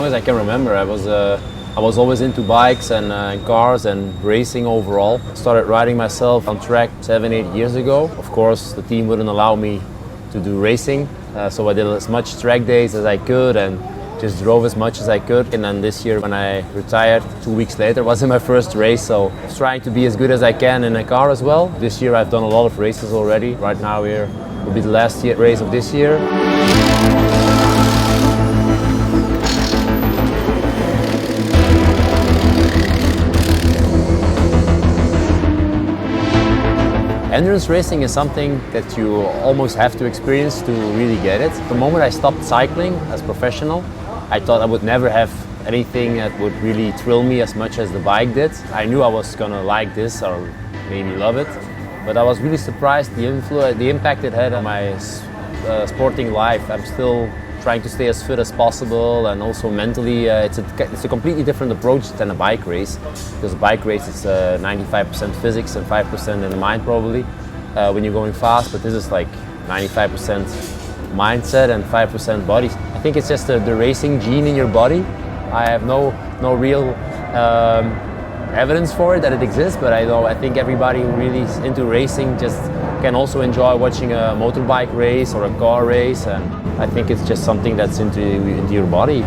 as I can remember. I was always into bikes and cars and racing overall. Started riding myself on track 7-8 years ago. Of course, the team wouldn't allow me to do racing, so I did as much track days as I could and just drove as much as I could. And then this year when I retired, 2 weeks later, wasn't my first race, so I was trying to be as good as I can in a car as well. This year I've done a lot of races already. Right now here will be the last race of this year. Endurance racing is something that you almost have to experience to really get it. The moment I stopped cycling as professional, I thought I would never have anything that would really thrill me as much as the bike did. I knew I was gonna like this or maybe love it, but I was really surprised the impact it had on my sporting life. I'm still trying to stay as fit as possible, and also mentally it's a completely different approach than a bike race, because a bike race is 95% physics and 5% in the mind probably when you're going fast, but this is like 95% mindset and 5% body. I think it's just the racing gene in your body. I have no real evidence for it that it exists, but I think everybody who really is into racing just can also enjoy watching a motorbike race or a car race, and I think it's just something that's into your body.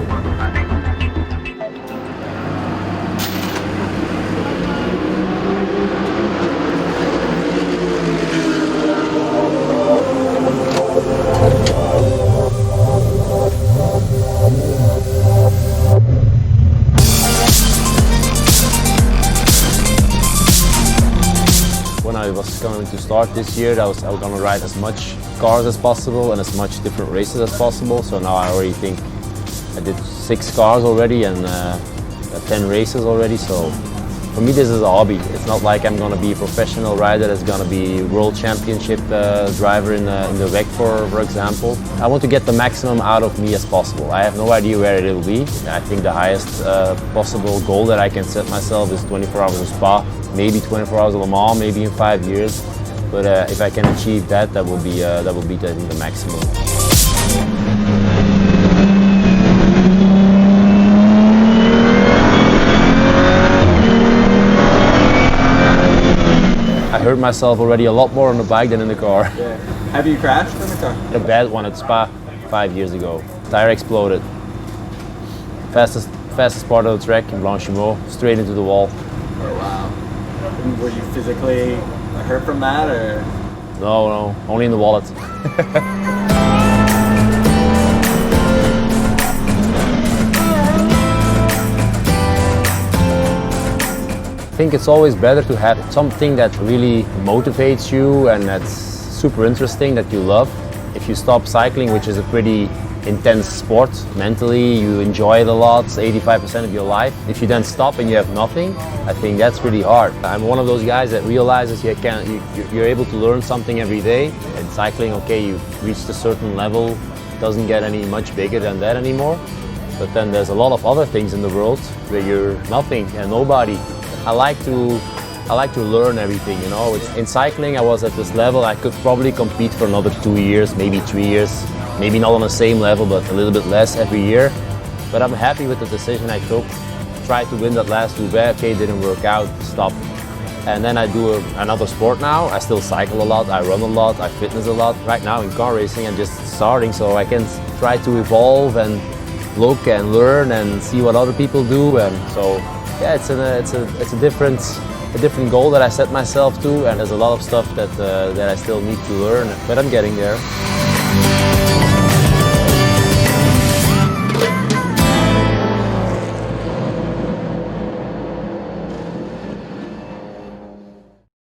When I was going to start this year, I was going to ride as much cars as possible and as much different races as possible. So now I already think I did 6 cars already and 10 races already. So for me, this is a hobby. It's not like I'm going to be a professional rider that's going to be world championship driver in the WEC, for example. I want to get the maximum out of me as possible. I have no idea where it will be. I think the highest possible goal that I can set myself is 24 hours in Spa, maybe 24 hours in Le Mans, maybe in 5 years. But if I can achieve that, that will be I think, the maximum. I hurt myself already a lot more on the bike than in the car. Yeah. Have you crashed in the car? A bad one at Spa 5 years ago. Tire exploded. Fastest part of the track in Blanchimont, straight into the wall. Oh wow. And were you physically hurt from that, or? No, only in the wallet. I think it's always better to have something that really motivates you and that's super interesting, that you love. If you stop cycling, which is a pretty intense sport, mentally you enjoy it a lot, it's 85% of your life. If you then stop and you have nothing, I think that's really hard. I'm one of those guys that realizes you're able to learn something every day. And cycling, okay, you've reached a certain level, doesn't get any much bigger than that anymore. But then there's a lot of other things in the world where you're nothing and nobody. I like to learn everything, you know. In cycling, I was at this level. I could probably compete for another 2 years, maybe 3 years, maybe not on the same level, but a little bit less every year. But I'm happy with the decision I took. Tried to win that last Roubaix, okay, didn't work out, stopped. And then I do another sport now. I still cycle a lot, I run a lot, I fitness a lot. Right now in car racing, I'm just starting, so I can try to evolve and look and learn and see what other people do. And so, yeah, it's a different goal that I set myself to, and there's a lot of stuff that I still need to learn, but I'm getting there.